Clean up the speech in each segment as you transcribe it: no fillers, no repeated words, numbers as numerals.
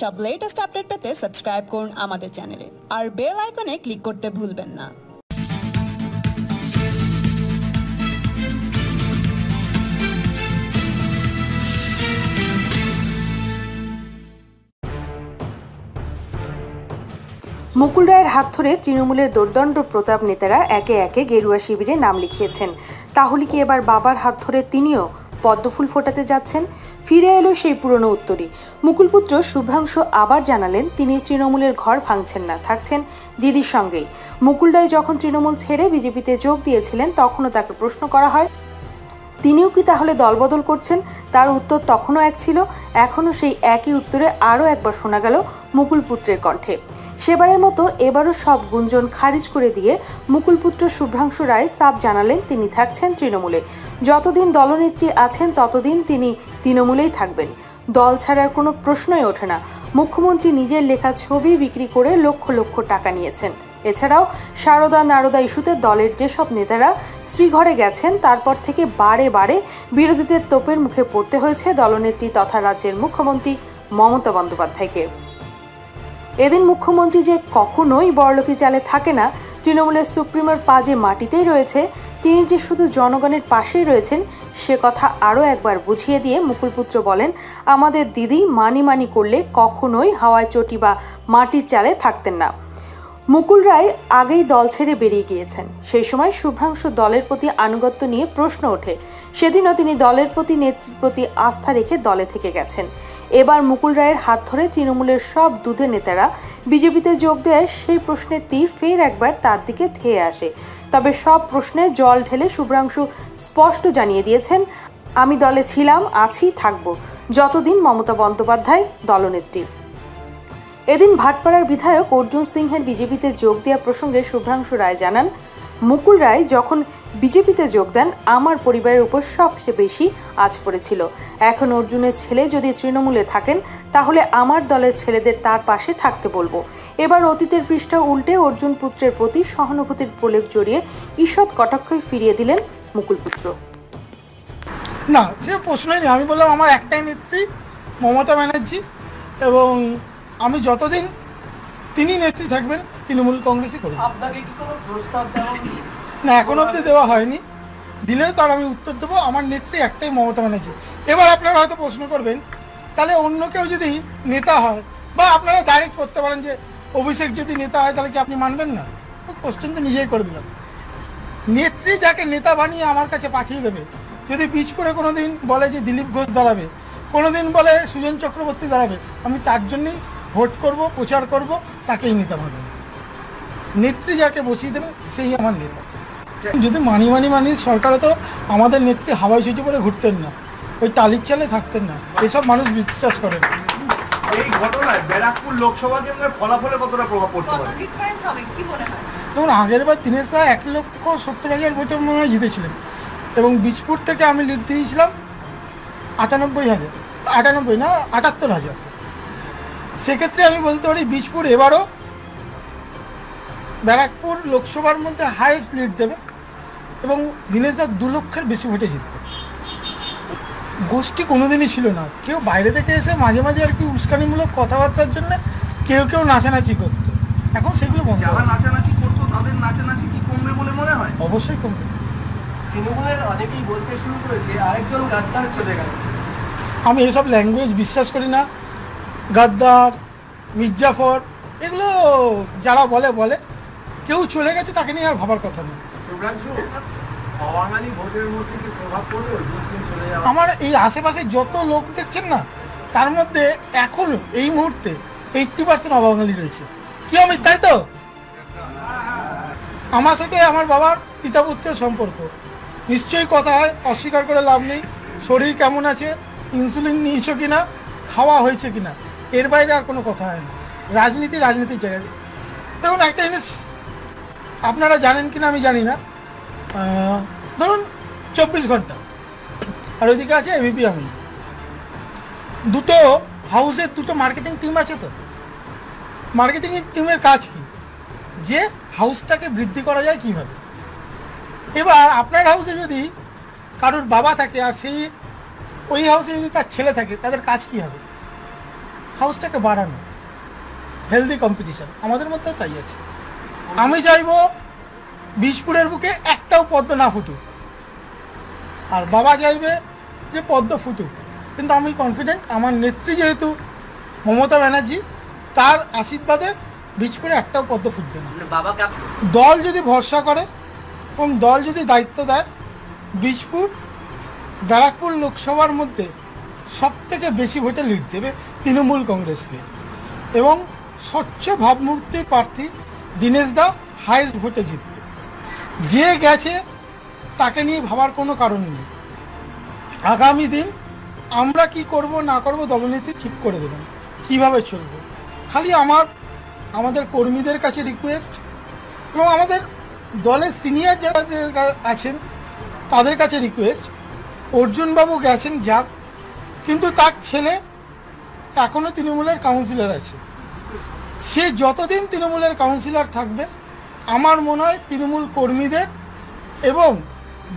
সব latest update পেতে subscribe করুন আমাদের চ্যানেলে আর বেল আইকনে ক্লিক করতে ভুলবেন না। মুকুল রায়ের হাত ধরে তৃণমূলের দুর্দণ্ড প্রতাপ নেতারা একে একে গেরুয়া শিবিরে নাম লিখিয়েছেন। তাহলে কি এবার বাবার হাত ধরে তিনিও পদ্মফুল ফোটাতে যাচ্ছেন? ফিরে এলো সেই পুরনো উত্তরই। মুকুলপুত্র শুভ্রাংশু আবার জানালেন তিনি তৃণমূলের ঘর ভাঙছেন না, থাকছেন দিদির সঙ্গেই। মুকুল রায় যখন তৃণমূল ছেড়ে বিজেপিতে যোগ দিয়েছিলেন তখনও তাকে প্রশ্ন করা হয় তিনিও কি তাহলে দলবদল করছেন। তার উত্তর তখনও এক ছিল, এখনও সেই একই উত্তরে আরও একবার শোনা গেল মুকুলপুত্রের কণ্ঠে। সেবারের মতো এবারও সব গুঞ্জন খারিজ করে দিয়ে মুকুলপুত্র শুভ্রাংশু রায় সাফ জানালেন তিনি থাকছেন তৃণমূলে। যতদিন দলনেত্রী আছেন ততদিন তিনি তৃণমূলেই থাকবেন, দল ছাড়ার কোনো প্রশ্নই ওঠে না। মুখ্যমন্ত্রী নিজের লেখা ছবি বিক্রি করে লক্ষ লক্ষ টাকা নিয়েছেন। এছাড়াও সারদা নারদা ইস্যুতে দলের যেসব নেতারা শ্রীঘরে গেছেন তারপর থেকে বারে বারে বিরোধীদের তোপের মুখে পড়তে হয়েছে দলনেত্রী তথা রাজ্যের মুখ্যমন্ত্রী মমতা বন্দ্যোপাধ্যায়কে। এদিন মুখ্যমন্ত্রী যে কখনোই বড়লোকি চালে থাকে না, তৃণমূলের সুপ্রিমোর পা যে মাটিতেই রয়েছে, তিনি যে শুধু জনগণের পাশেই রয়েছেন সে কথা আরও একবার বুঝিয়ে দিয়ে মুকুলপুত্র বলেন আমাদের দিদি মানি করলে কখনোই হাওয়ায় চটি বা মাটির চালে থাকতেন না। মুকুল রায় আগেই দল ছেড়ে বেরিয়ে গিয়েছেন। সেই সময় শুভ্রাংশু দলের প্রতি আনুগত্য নিয়ে প্রশ্ন ওঠে। সেদিনও তিনি দলের প্রতি নেত্রীর প্রতি আস্থা রেখে দলে থেকে গেছেন। এবার মুকুল রায়ের হাত ধরে তৃণমূলের সব দুধে নেতারা বিজেপিতে যোগ দেয়, সেই প্রশ্নের তীর ফের একবার তার দিকে ধেয়ে আসে। তবে সব প্রশ্নে জল ঢেলে শুভ্রাংশু স্পষ্ট জানিয়ে দিয়েছেন আমি দলে ছিলাম, আছি, থাকব যতদিন মমতা বন্দ্যোপাধ্যায় দলনেত্রী। এদিন ভাটপাড়ার বিধায়ক অর্জুন সিংহের বিজেপিতে যোগ দেওয়া প্রসঙ্গে শুভ্রাংশু রায় জানান মুকুল রায় যখন বিজেপিতে যোগ দেন আমার পরিবারের উপর সবচেয়ে বেশি আঁচ পড়েছিল। এখন অর্জুনের ছেলে যদি তৃণমূলে থাকেন তাহলে আমার দলের ছেলেদের তার পাশে থাকতে বলবো। এবার অতীতের পৃষ্ঠা উল্টে অর্জুন পুত্রের প্রতি সহানুভূতির প্রলেপ জড়িয়ে ঈষৎ কটাক্ষই ফিরিয়ে দিলেন মুকুলপুত্র। না, সে প্রশ্নই নেই। আমি বললাম আমার একটাই নেত্রী মমতা ব্যানার্জি, এবং আমি যতদিন তিনি নেত্রী থাকবেন তৃণমূল কংগ্রেসই করবেন। আপনাকে কি কোনো প্রস্তাব দেওয়া হয়েছে? না, এখনো অবধি দেওয়া হয়নি। দিলেও তার আমি উত্তর দেবো, আমার নেত্রী একটাই মমতা ব্যানার্জি। এবার আপনারা হয়তো প্রশ্ন করবেন তাহলে অন্য কেউ যদি নেতা হয়, বা আপনারা ডাইরেক্ট করতে পারেন যে অভিষেক যদি নেতা হয় তাহলে কি আপনি মানবেন না? কোশ্চেন তো নিজেই করে দিলাম। নেত্রী যাকে নেতা বানিয়ে আমার কাছে পাঠিয়ে দেবে, যদি বীজপুরে কোনো দিন বলে যে দিলীপ ঘোষ দাঁড়াবে, কোনো দিন বলে সুজন চক্রবর্তী দাঁড়াবে, আমি তার জন্যই ভোট করব, প্রচার করব, তাকেই নেতা বানাবো। নেত্রী যাকে বসিয়ে দেবে সেই আমার নেতা। যদি মানি সরকারে তো আমাদের নেত্রী হাওয়াই চটি পরে ঘুরতেন না, ওই টালির চালে থাকতেন না, এসব মানুষ বিশ্বাস করেন। এই ঘটনায় ব্যারাকপুর লোকসভা কেন্দ্রের ফলাফলে কতটা প্রভাব পড়তে পারে? দেখুন, আগের বার দিনেশ দা 1,70,000 ভোটে মনে হয় জিতেছিলেন, এবং বীজপুর থেকে আমি লিড দিয়েছিলাম 78,000। সেক্ষেত্রে আমি বলতে পারি বীজপুর এবারও ব্যারাকপুর লোকসভার মধ্যে হাইয়েস্ট লিড দেবে, এবং দিনেশ দা 2 লক্ষের বেশি ভোটে জিতবে। গোষ্ঠী কোনোদিনই ছিল না। কেউ বাইরে থেকে এসে মাঝে মাঝে আর কি উস্কানিমূলক কথাবার্তার জন্য কেউ নাচানাচি করতো, এখন সেগুলো বন্ধ। যারা নাচানাচি করতো তাদের নাচানাচি কি কমবে বলে মনে হয়? অবশ্যই কমবে। তৃণমূলের অনেকেই বলতে শুরু করেছে আরেকজন গাদ্দার চলে গেল। আমি এসব ল্যাঙ্গুয়েজ বিশ্বাস করি না। গাদ্দার, মির্জাফর, এগুলো যারা বলে কেউ চলে গেছে, তাকে নিয়ে আর ভাবার কথা নেই। আমার এই আশেপাশে যত লোক দেখছেন না, তার মধ্যে এখন এই মুহূর্তে 80% অবাঙালি রয়েছে। কি অমিত, তাই তো? আমার সাথে আমার বাবার পিতা পুত্রের সম্পর্ক নিশ্চয়ই কথা হয়, অস্বীকার করে লাভ নেই। শরীর কেমন আছে, ইনসুলিন নিয়েছো কিনা, খাওয়া হয়েছে কিনা, এর বাইরে আর কোনো কথা হয় না। রাজনীতির জায়গায় দেখুন, একটা জিনিস আপনারা জানেন কিনা আমি জানি না, ধরুন 24 ঘন্টা আর ওইদিকে আছে এবিপি আনন্দ, দুটো হাউসের দুটো মার্কেটিং টিম আছে। তো মার্কেটিং টিমের কাজ কি? যে হাউসটাকে বৃদ্ধি করা যায় কীভাবে। এবার আপনার হাউসে যদি কারোর বাবা থাকে আর সেই ওই হাউসে যদি তার ছেলে থাকে, তাদের কাজ কী হবে? হাউসটাকে বাড়ানো, হেলদি কম্পিটিশন আমাদের মধ্যে তাই আছে। আমি চাইবো বিষপুরের বুকে একটাও পদ্ম না ফুটুক, আর বাবা চাইবে যে পদ্ম ফুটুক। কিন্তু আমি কনফিডেন্ট আমার নেত্রী যেহেতু মমতা ব্যানার্জি, তার আশীর্বাদে বিষপুরে একটাও পদ্ম ফুটবে না। দল যদি ভরসা করে এবং দল যদি দায়িত্ব দেয়, বিষপুর ব্যারাকপুর লোকসভার মধ্যে সবথেকে বেশি ভোটে লিড দেবে তৃণমূল কংগ্রেসকে, এবং স্বচ্ছ ভাবমূর্তির প্রার্থী দীনেশ দা হাইয়েস্ট ভোটে জিতবে। যে গেছে তাকে নিয়ে ভাবার কোনো কারণ নেই। আগামী দিন আমরা কি করব না করব দলনেত্রী ঠিক করে দেবেন কীভাবে চলবে। খালি আমাদের কর্মীদের কাছে রিকোয়েস্ট এবং আমাদের দলের সিনিয়র যারা আছেন তাদের কাছে রিকোয়েস্ট, অর্জুনবাবু গেছেন যাক, কিন্তু তার ছেলে এখনও তৃণমূলের কাউন্সিলর আছে। সে যতদিন তৃণমূলের কাউন্সিলর থাকবে, আমার মনে হয় তৃণমূল কর্মীদের এবং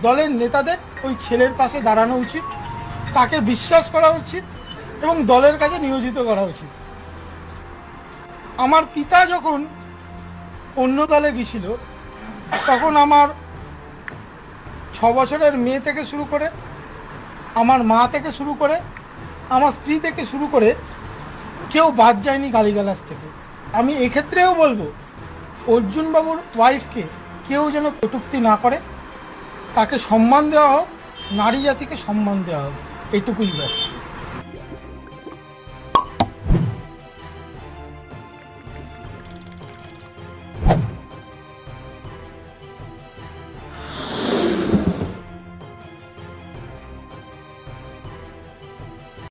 দলের নেতাদের ওই ছেলের পাশে দাঁড়ানো উচিত, তাকে বিশ্বাস করা উচিত এবং দলের কাছে নিয়োজিত করা উচিত। আমার পিতা যখন অন্য দলে গিয়েছিল, তখন আমার 6 বছরের মেয়ে থেকে শুরু করে, আমার মা থেকে শুরু করে, আমার স্ত্রী থেকে শুরু করে কেউ বাদ যায়নি গালিগালাজ থেকে। আমি এক্ষেত্রেও বলবো অর্জুনবাবুর ওয়াইফকে কেউ যেন কটূক্তি না করে, তাকে সম্মান দেওয়া হোক, নারী জাতিকে সম্মান দেওয়া হোক, এইটুকুই ব্যাস।